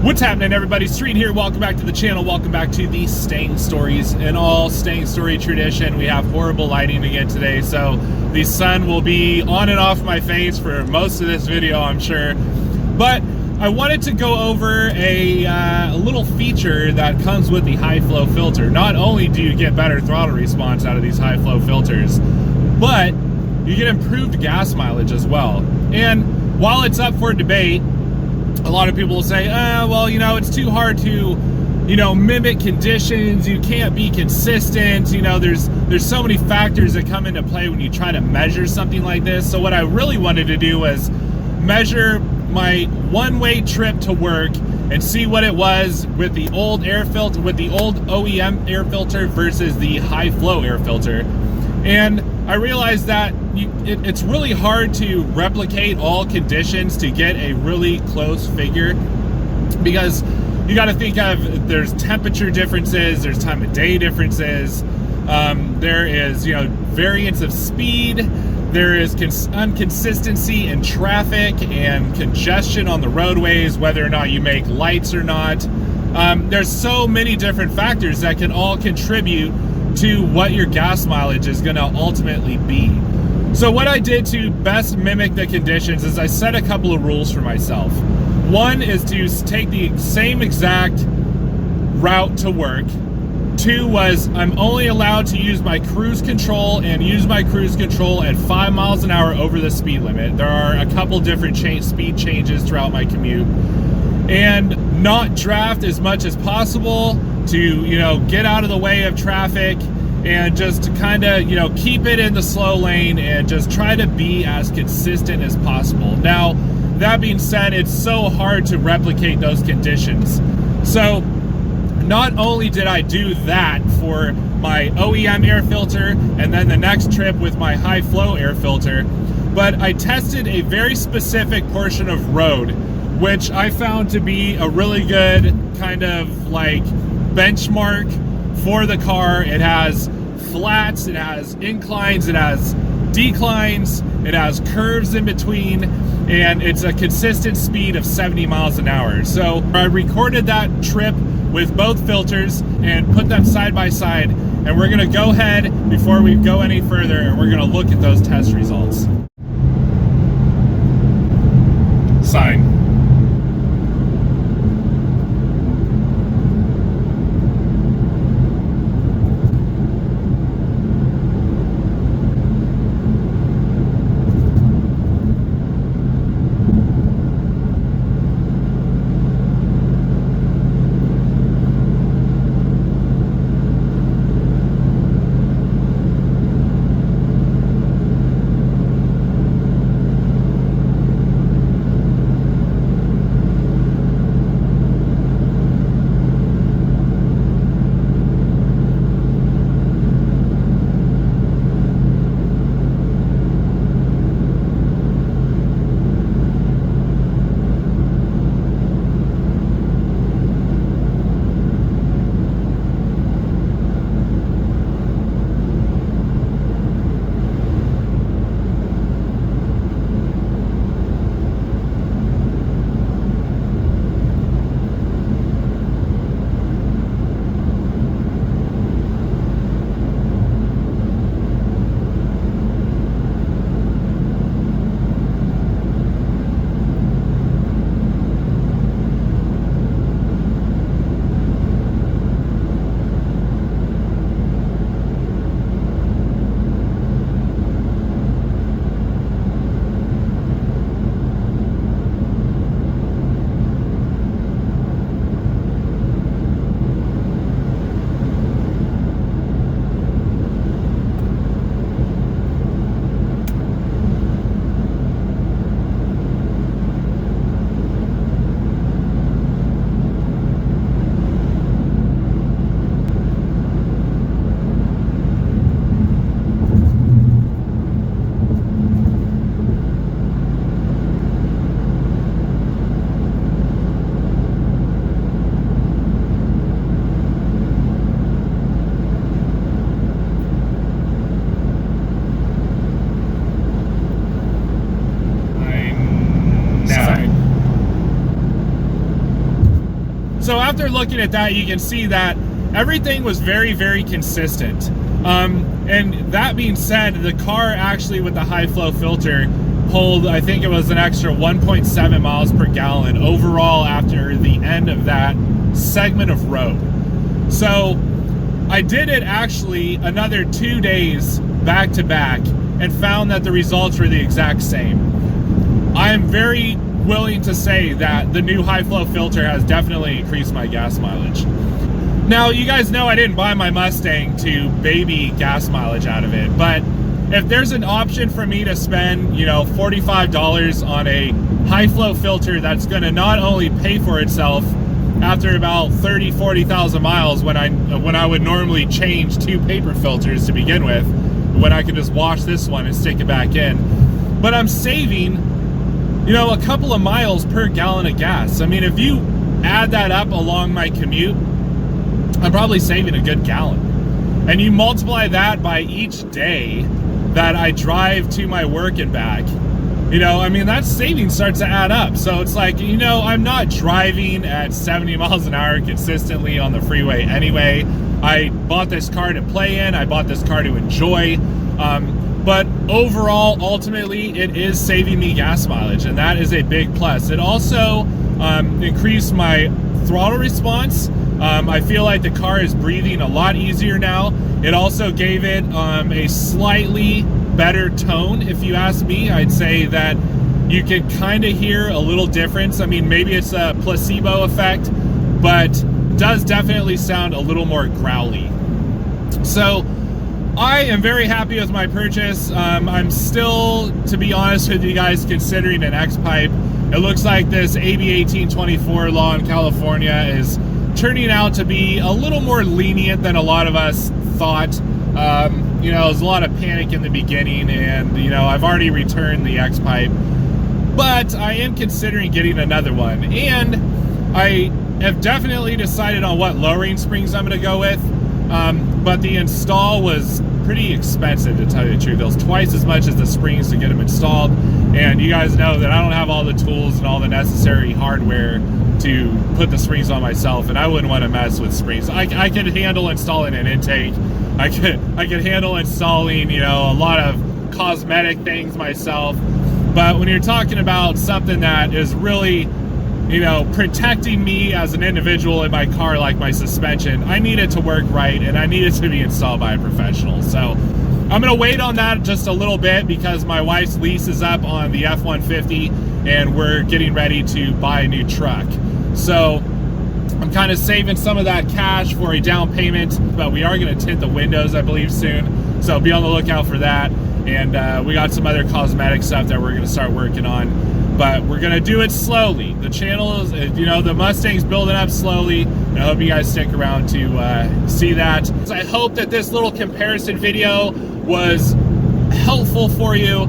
What's happening, everybody? Street here. Welcome back to the channel. Welcome back to the Stang stories. In all Stang story tradition, we have horrible lighting again today, so the sun will be on and off my face for most of this video, I'm sure. But I wanted to go over a little feature that comes with the high flow filter. Not only do you get better throttle response out of these high flow filters, but you get improved gas mileage as well. And while it's up for debate, a lot of people will say, well, you know, it's too hard to, you know, mimic conditions. You can't be consistent. You know, there's so many factors that come into play when you try to measure something like this. So what I really wanted to do was measure my one-way trip to work and see what it was with the old air filter, with the old OEM air filter versus the high flow air filter. And I realized that it's really hard to replicate all conditions to get a really close figure, because you got to think of, there's temperature differences, there's time of day differences, there is, you know, variance of speed, there is inconsistency in traffic and congestion on the roadways, whether or not you make lights or not. There's so many different factors that can all contribute to what your gas mileage is going to ultimately be. So what I did to best mimic the conditions is I set a couple of rules for myself. One is to take the same exact route to work. Two was I'm only allowed to use my cruise control and use my cruise control at 5 miles an hour over the speed limit. There are a couple different speed changes throughout my commute. And not draft as much as possible to, you know, get out of the way of traffic, and just to kind of, you know, keep it in the slow lane and just try to be as consistent as possible. Now, that being said, it's so hard to replicate those conditions. So not only did I do that for my OEM air filter and then the next trip with my high flow air filter, but I tested a very specific portion of road, which I found to be a really good kind of like benchmark for the car. It has flats, it has inclines, it has declines, it has curves in between, and it's a consistent speed of 70 miles an hour. So I recorded that trip with both filters and put them side by side, and we're gonna go ahead before we go any further and we're gonna look at those test results. Sign. So after looking at that, you can see that everything was very, very consistent. And that being said, the car actually with the high flow filter pulled, I think it was an extra 1.7 miles per gallon overall after the end of that segment of road. So I did it actually another 2 days back to back and found that the results were the exact same. I am very willing to say that the new high flow filter has definitely increased my gas mileage. Now, you guys know I didn't buy my Mustang to baby gas mileage out of it, but if there's an option for me to spend, you know, $45 on a high flow filter that's going to not only pay for itself after about 40,000 miles when I would normally change 2 paper filters to begin with, when I could just wash this one and stick it back in, but I'm saving, you know, a couple of miles per gallon of gas. I mean, if you add that up along my commute, I'm probably saving a good gallon. And you multiply that by each day that I drive to my work and back, you know, I mean, that savings starts to add up. So it's like, you know, I'm not driving at 70 miles an hour consistently on the freeway anyway. I bought this car to play in, I bought this car to enjoy, but overall, ultimately, it is saving me gas mileage, and that is a big plus. It also increased my throttle response. I feel like the car is breathing a lot easier now. It also gave it a slightly better tone, if you ask me. I'd say that you can kind of hear a little difference. I mean, maybe it's a placebo effect, but does definitely sound a little more growly. So I am very happy with my purchase. I'm still, to be honest with you guys, considering an X-Pipe. It looks like this AB 1824 law in California is turning out to be a little more lenient than a lot of us thought. You know, there's a lot of panic in the beginning, and, you know, I've already returned the X-Pipe, but I am considering getting another one. And I have definitely decided on what lowering springs I'm going to go with, but the install was pretty expensive, to tell you the truth. It was twice as much as the springs to get them installed, and you guys know that I don't have all the tools and all the necessary hardware to put the springs on myself, and I wouldn't want to mess with springs. I could handle installing an intake. I could handle installing, you know, a lot of cosmetic things myself, but when you're talking about something that is really, you know, protecting me as an individual in my car, like my suspension, I need it to work right, and I need it to be installed by a professional. So I'm gonna wait on that just a little bit because my wife's lease is up on the F-150 and we're getting ready to buy a new truck. So I'm kind of saving some of that cash for a down payment, but we are gonna tint the windows, I believe, soon. So be on the lookout for that. And we got some other cosmetic stuff that we're gonna start working on, but we're gonna do it slowly. The channel is, you know, the Mustang's building up slowly, and I hope you guys stick around to see that. So I hope that this little comparison video was helpful for you.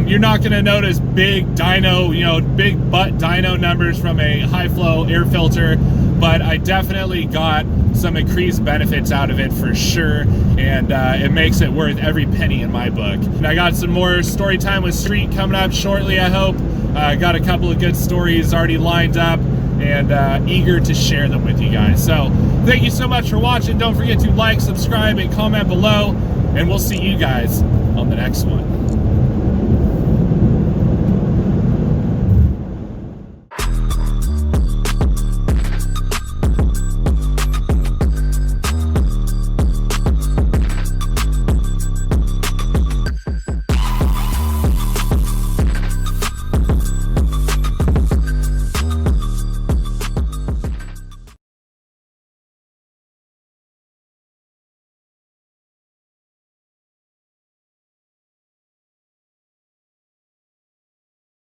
You're not gonna notice big dyno, you know, big butt dyno numbers from a high flow air filter, but I definitely got some increased benefits out of it for sure, and it makes it worth every penny in my book. And I got some more story time with Street coming up shortly, I hope. I got a couple of good stories already lined up, and eager to share them with you guys. So thank you so much for watching. Don't forget to like, subscribe, and comment below, and we'll see you guys on the next one.